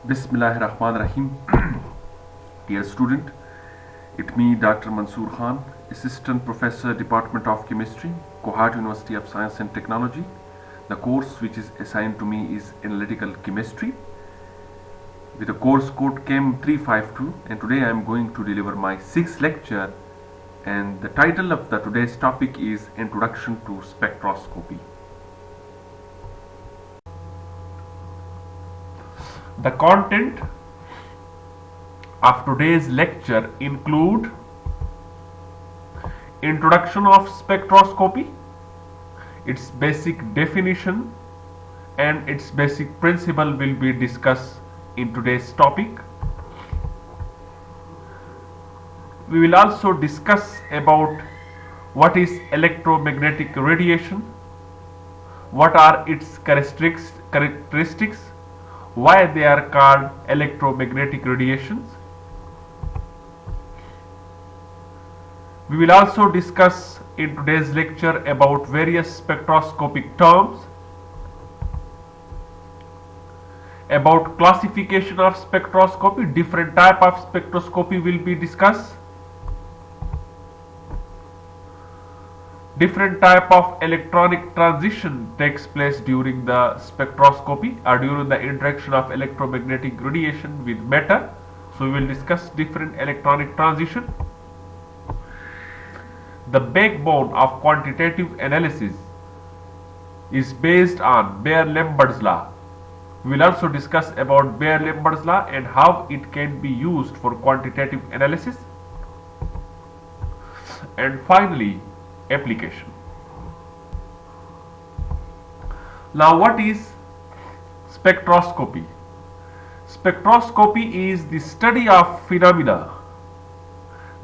Bismillahirrahmanirrahim. Dear student, it me Dr. Mansoor Khan, Assistant Professor, Department of Chemistry, Kohat University of Science and Technology. The course which is assigned to me is Analytical Chemistry with the course code CHEM 352, and today I am going to deliver my sixth lecture, and the title of the today's topic is Introduction to Spectroscopy. The content of today's lecture include introduction of spectroscopy, its basic definition and its basic principle will be discussed in today's topic. We will also discuss about what is electromagnetic radiation, what are its characteristics, why they are called electromagnetic radiations. We will also discuss in today's lecture about various spectroscopic terms, about classification of spectroscopy, different type of spectroscopy will be discussed, different type of electronic transition takes place during the spectroscopy or during the interaction of electromagnetic radiation with matter. So we will discuss different electronic transition. The backbone of quantitative analysis is based on Beer-Lambert's law. We will also discuss about Beer-Lambert's law and how it can be used for quantitative analysis. And finally, application. Now, what is spectroscopy? Spectroscopy is the study of phenomena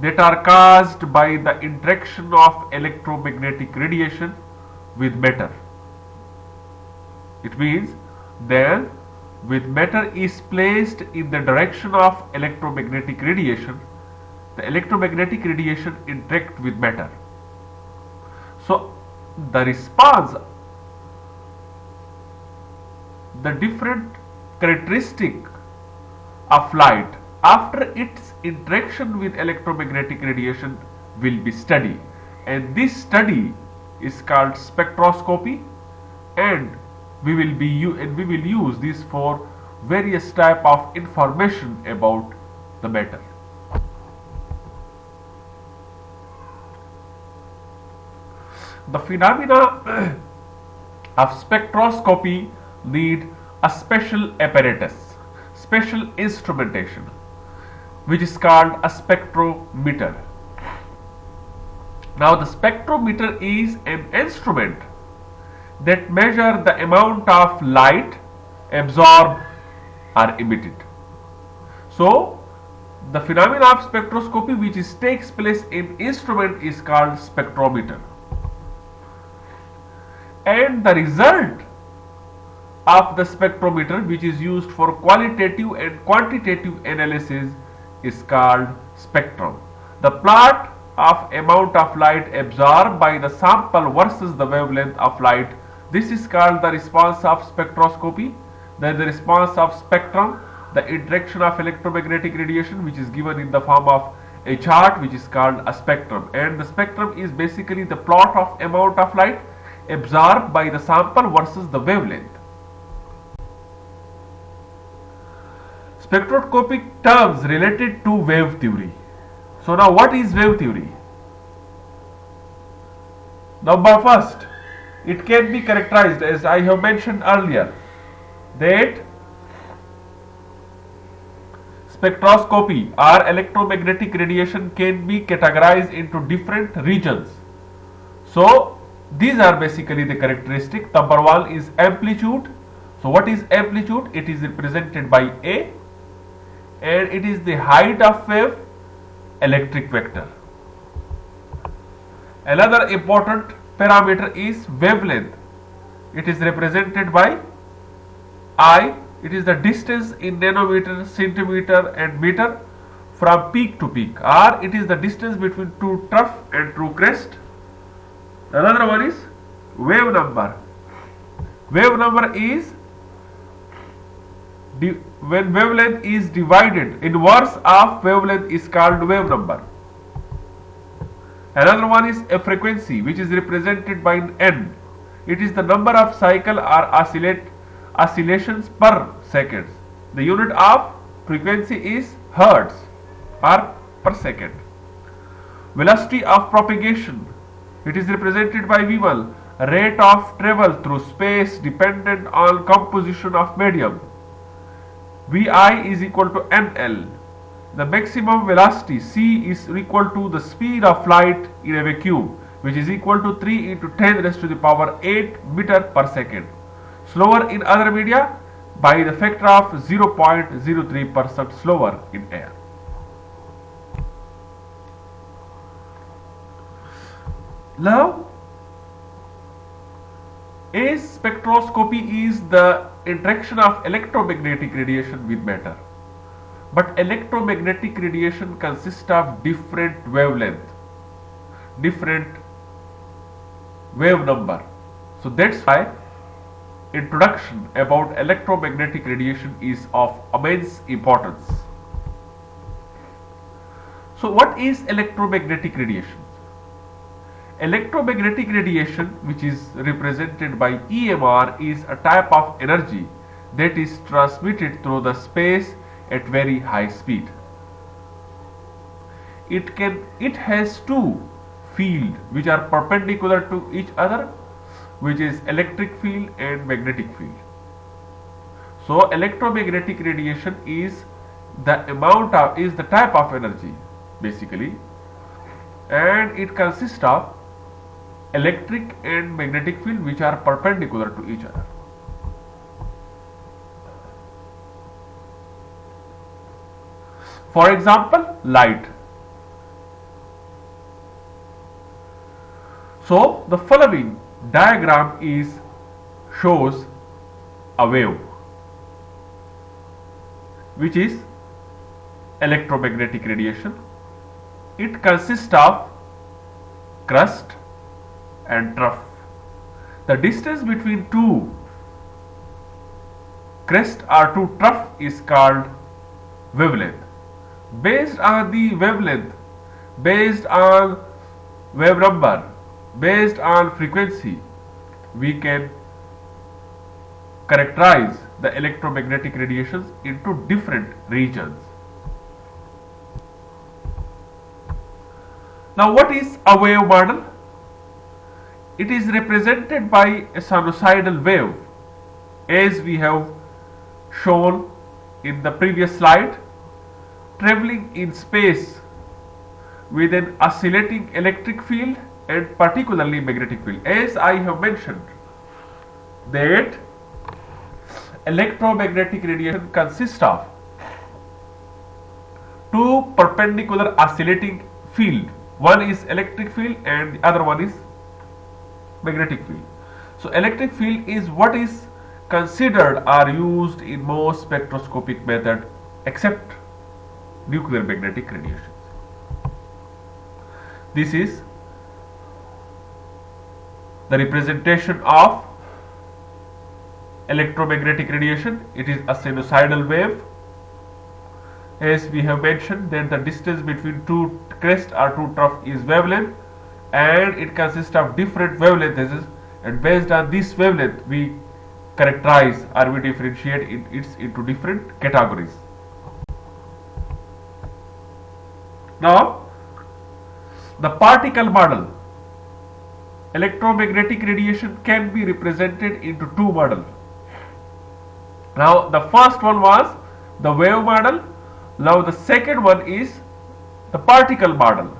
that are caused by the interaction of electromagnetic radiation with matter. It means that when matter is placed in the direction of electromagnetic radiation, the electromagnetic radiation interact with matter. So the response, the different characteristic of light after its interaction with electromagnetic radiation will be studied, and this study is called spectroscopy, and we will use this for various type of information about the matter. The phenomena of spectroscopy need a special apparatus, special instrumentation, which is called a spectrometer. Now, the spectrometer is an instrument that measures the amount of light absorbed or emitted. So, the phenomena of spectroscopy which takes place in instrument is called spectrometer. And the result of the spectrometer, which is used for qualitative and quantitative analysis, is called spectrum. The plot of amount of light absorbed by the sample versus the wavelength of light, this is called the response of spectroscopy. Then the response of spectrum, the interaction of electromagnetic radiation, which is given in the form of a chart which is called a spectrum. And the spectrum is basically the plot of amount of light absorbed by the sample versus the wavelength. Spectroscopic terms related to wave theory. So now, what is wave theory? Now, first, it can be characterized, as I have mentioned earlier, that spectroscopy or electromagnetic radiation can be categorized into different regions. So these are basically the characteristics. Number one is amplitude. So what is amplitude? It is represented by A, and it is the height of wave, electric vector. Another important parameter is wavelength. It is represented by I. It is the distance in nanometer, centimeter and meter from peak to peak, or it is the distance between true trough and true crest. Another one is wave number. Wave number is when wavelength is divided, inverse of wavelength is called wave number. Another one is a frequency, which is represented by n. It is the number of cycle or oscillations per second. The unit of frequency is hertz or per second. Velocity of propagation, it is represented by v1, rate of travel through space dependent on composition of medium. Vi is equal to nl. The maximum velocity c is equal to the speed of light in a vacuum, which is equal to 3 into 10 raised to the power 8 meter per second. Slower in other media by the factor of 0.03% slower in air. Now, as spectroscopy is the interaction of electromagnetic radiation with matter. But electromagnetic radiation consists of different wavelength, different wave number. So that's why introduction about electromagnetic radiation is of immense importance. So what is electromagnetic radiation? Electromagnetic radiation, which is represented by EMR, is a type of energy that is transmitted through the space at very high speed. It has two fields which are perpendicular to each other, which is electric field and magnetic field. So electromagnetic radiation is the type of energy basically, and it consists of electric and magnetic field which are perpendicular to each other. For example, light. So the following diagram shows a wave, which is electromagnetic radiation. It consists of crust and trough. The distance between two crest or two trough is called wavelength. Based on the wavelength, based on wave number, based on frequency, we can characterize the electromagnetic radiations into different regions. Now, what is a wave model? It is represented by a sinusoidal wave, as we have shown in the previous slide, traveling in space with an oscillating electric field and particularly magnetic field. As I have mentioned that electromagnetic radiation consists of two perpendicular oscillating field. One is electric field and the other one is magnetic field. So electric field is what is considered or used in most spectroscopic method except nuclear magnetic radiation. This is the representation of electromagnetic radiation. It is a sinusoidal wave. As we have mentioned that the distance between two crest or two trough is wavelength, and it consists of different wavelengths, and based on this wavelength we characterize or we differentiate it into different categories. Now, the particle model. Electromagnetic radiation can be represented into two models. Now, the first one was the wave model. Now, the second one is the particle model.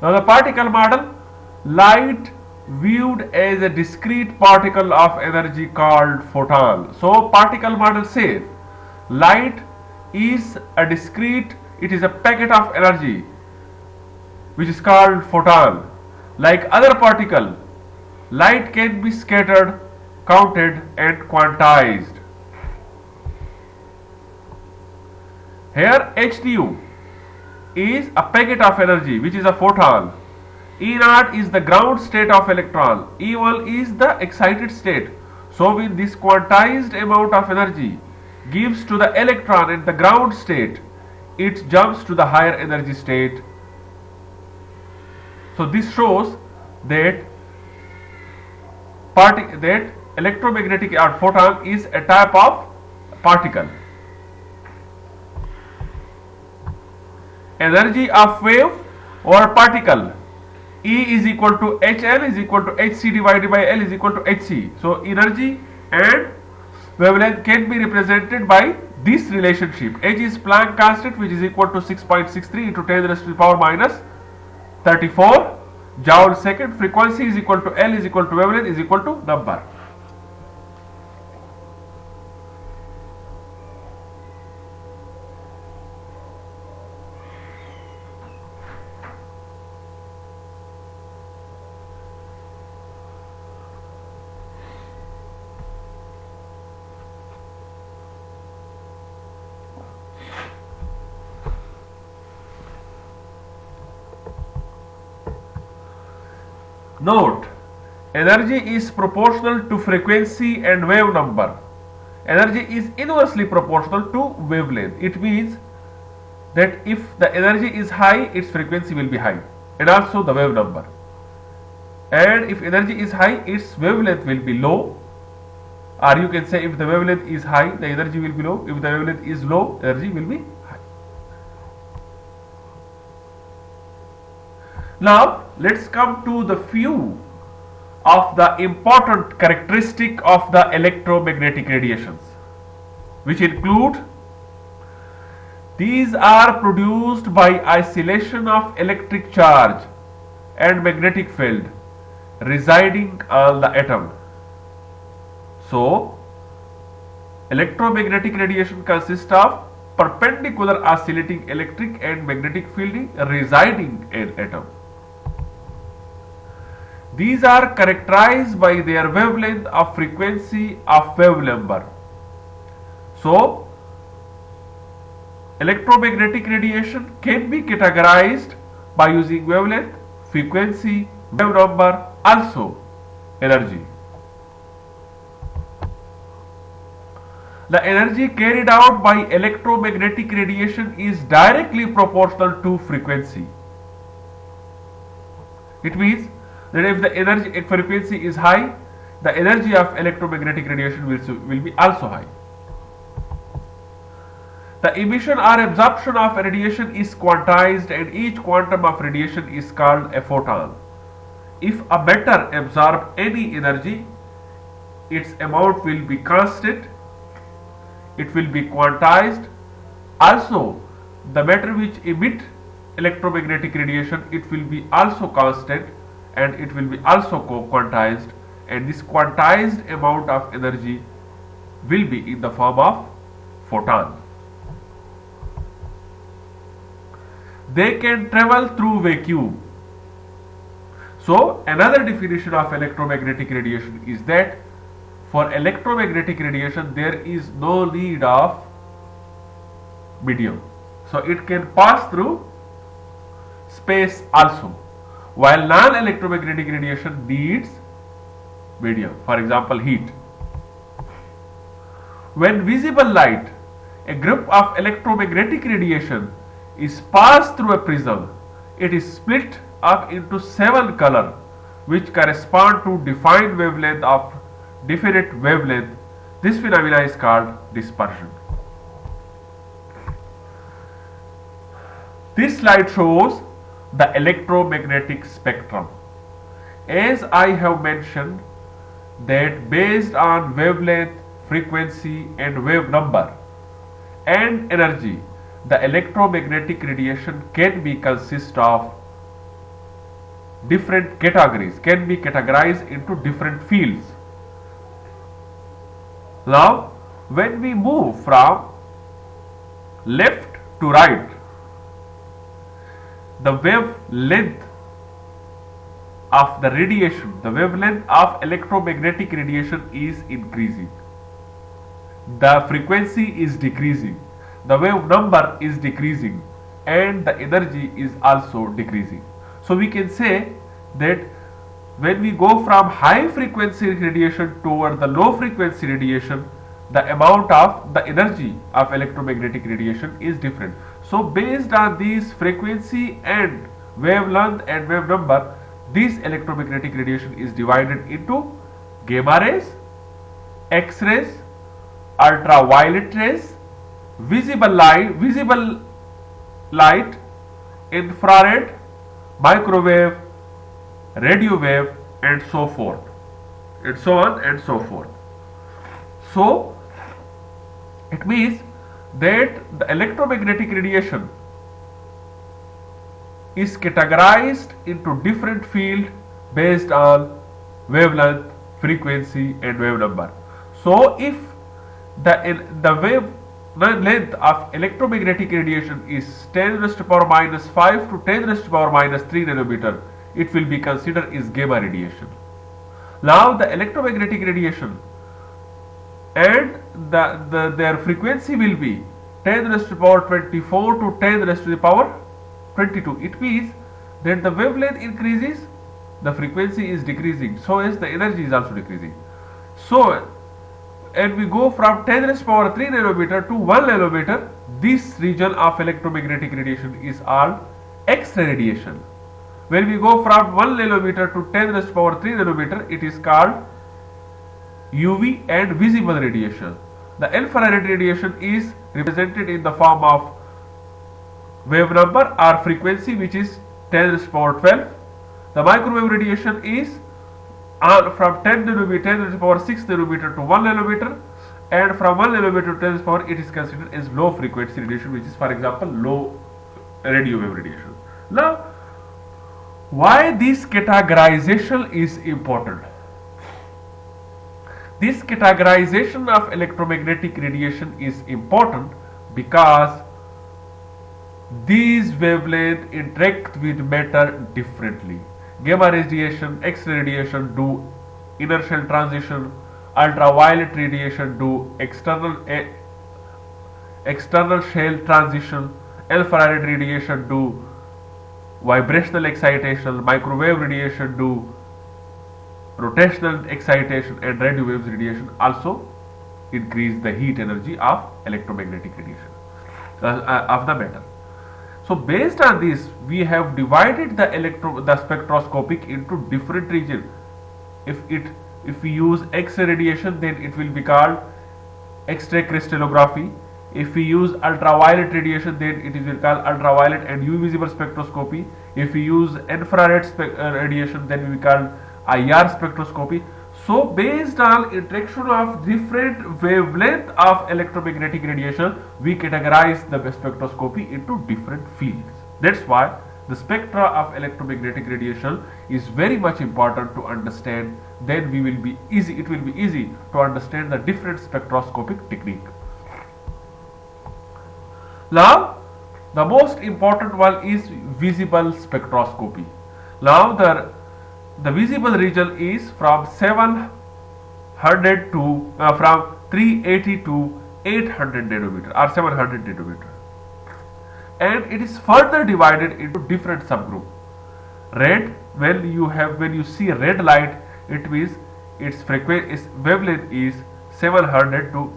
Now, the particle model, light viewed as a discrete particle of energy called photon. So, particle model says light is a discrete, it is a packet of energy which is called photon. Like other particle, light can be scattered, counted and quantized. Here HDU is a packet of energy which is a photon. E0 is the ground state of electron. E1 is the excited state. So with this quantized amount of energy, gives to the electron in the ground state, it jumps to the higher energy state. So this shows that that electromagnetic or photon is a type of particle. Energy of wave or particle, E is equal to HL is equal to HC divided by L is equal to HC. So energy and wavelength can be represented by this relationship. H is Planck constant, which is equal to 6.63 into 10 raised to the power minus 34 joule second. Frequency is equal to L is equal to wavelength is equal to number. Note, energy is proportional to frequency and wave number. Energy is inversely proportional to wavelength. It means that if the energy is high, its frequency will be high, and also the wave number. And if energy is high, its wavelength will be low. Or you can say if the wavelength is high, the energy will be low. If the wavelength is low, energy will be high. Now let's come to the few of the important characteristic of the electromagnetic radiations, which include: these are produced by isolation of electric charge and magnetic field residing on the atom. So electromagnetic radiation consists of perpendicular oscillating electric and magnetic field residing in atom. These are characterized by their wavelength of frequency of wave number. So electromagnetic radiation can be categorized by using wavelength, frequency, wave number, also energy. The energy carried out by electromagnetic radiation is directly proportional to frequency. It means that if the energy frequency is high, the energy of electromagnetic radiation will be also high. The emission or absorption of radiation is quantized, and each quantum of radiation is called a photon. If a matter absorbs any energy, its amount will be constant, it will be quantized. Also, the matter which emit electromagnetic radiation, it will be also constant, and it will be also quantized, and this quantized amount of energy will be in the form of photon. They can travel through vacuum. So another definition of electromagnetic radiation is that for electromagnetic radiation there is no need of medium. So it can pass through space also, while non-electromagnetic radiation needs medium, for example heat. When visible light, a group of electromagnetic radiation, is passed through a prism, it is split up into 7 colors which correspond to defined wavelength of different wavelength. This phenomena is called dispersion. This slide shows the electromagnetic spectrum. As I have mentioned that based on wavelength, frequency and wave number and energy, the electromagnetic radiation can be consist of different categories, can be categorized into different fields. Now when we move from left to right, the wavelength of the radiation, the wavelength of electromagnetic radiation is increasing, the frequency is decreasing, the wave number is decreasing, and the energy is also decreasing. So we can say that when we go from high frequency radiation toward the low frequency radiation, the amount of the energy of electromagnetic radiation is different. So based on these frequency and wavelength and wave number, this electromagnetic radiation is divided into gamma rays, X-rays, ultraviolet rays, visible light, infrared, microwave, radio wave, and so forth, and so on and so forth. So it means that the electromagnetic radiation is categorized into different fields based on wavelength, frequency, and wave number. So if the wavelength of electromagnetic radiation is 10 raised to power minus 5 to 10 raised to power minus 3 nanometer, it will be considered as gamma radiation. Now the electromagnetic radiation and their frequency will be 10 raised to power 24 to 10 raised to the power 22. It means that the wavelength increases, the frequency is decreasing, so as the energy is also decreasing. So, and we go from 10 raised to power 3 nanometer to 1 nanometer, this region of electromagnetic radiation is called X-ray radiation. When we go from 1 nanometer to 10 raised to power 3 nanometer, it is called UV and visible radiation. The infrared radiation is represented in the form of wave number or frequency, which is 10 raised to power 12. The microwave radiation is from 10 nanometer, 10 raised to power 6 nanometer to 1 nanometer, and from 1 nanometer to 10 raised to power, it is considered as low frequency radiation, which is, for example, low radio wave radiation. Now, why this categorization is important? This categorization of electromagnetic radiation is important because these wavelengths interact with matter differently. Gamma radiation, X-ray radiation do inertial transition, ultraviolet radiation do external shell transition, infrared radiation do vibrational excitation, microwave radiation do rotational excitation, and radio waves radiation also increase the heat energy of electromagnetic radiation of the matter. So based on this, we have divided the spectroscopic into different regions. If we use X-ray radiation, then it will be called X-ray crystallography. If we use ultraviolet radiation, then it is called ultraviolet and UV visible spectroscopy. If we use infrared radiation, then we call IR spectroscopy. So based on interaction of different wavelength of electromagnetic radiation, we categorize the spectroscopy into different fields. That's why the spectra of electromagnetic radiation is very much important to understand. Then it will be easy to understand the different spectroscopic technique. Now the most important one is visible spectroscopy. Now the visible region is from 700 to from 380 to 800 nanometer or 700 nanometer, and it is further divided into different subgroup. Red, when you see red light, it means its wavelength is 700 to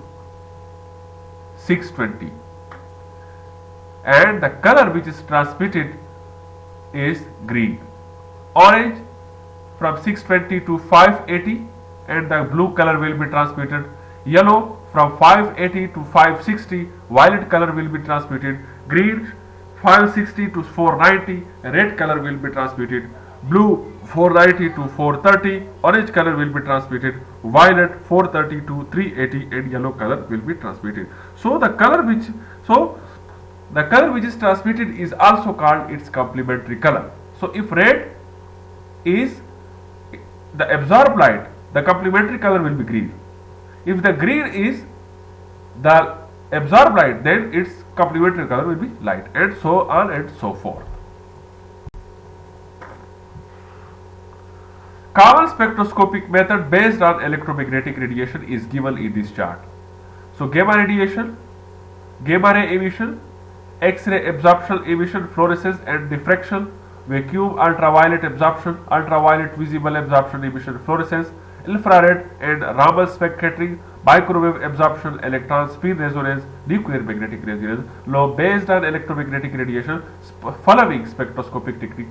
620, and the color which is transmitted is green. Orange from 620 to 580, and the blue color will be transmitted. Yellow from 580 to 560, violet color will be transmitted. Green 560 to 490, red color will be transmitted. Blue 490 to 430, orange color will be transmitted. Violet 430 to 380, and yellow color will be transmitted. So the color which is transmitted is also called its complementary color. So if red is the absorbed light, the complementary color will be green. If the green is the absorbed light, then its complementary color will be light, and so on and so forth. Common spectroscopic method based on electromagnetic radiation is given in this chart. So gamma radiation, gamma ray emission, X-ray absorption, emission, fluorescence and diffraction, vacuum ultraviolet absorption, ultraviolet visible absorption, emission, fluorescence, infrared and Raman spectrum, microwave absorption, electron spin resonance, nuclear magnetic resonance, law based on electromagnetic radiation. Following spectroscopic techniques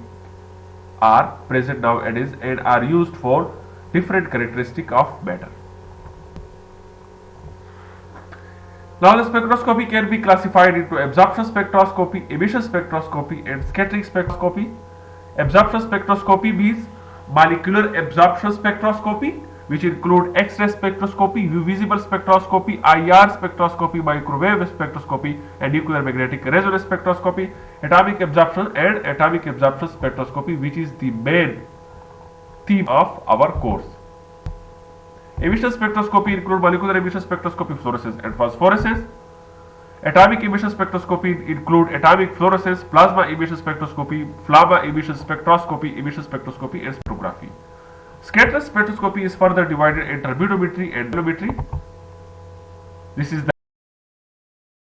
are present nowadays and are used for different characteristics of matter. Now the spectroscopy can be classified into absorption spectroscopy, emission spectroscopy and scattering spectroscopy. Absorption spectroscopy means molecular absorption spectroscopy, which include X-ray spectroscopy, visible spectroscopy, IR spectroscopy, microwave spectroscopy and nuclear magnetic resonance spectroscopy. Atomic absorption and atomic absorption spectroscopy, which is the main theme of our course. Emission spectroscopy include molecular emission spectroscopy, fluorescence and phosphorescence. Atomic emission spectroscopy include atomic fluorescence, plasma emission spectroscopy, plasma emission spectroscopy, emission spectroscopy and spectrography. Scattering spectroscopy is further divided into manometry and bolometry. This is the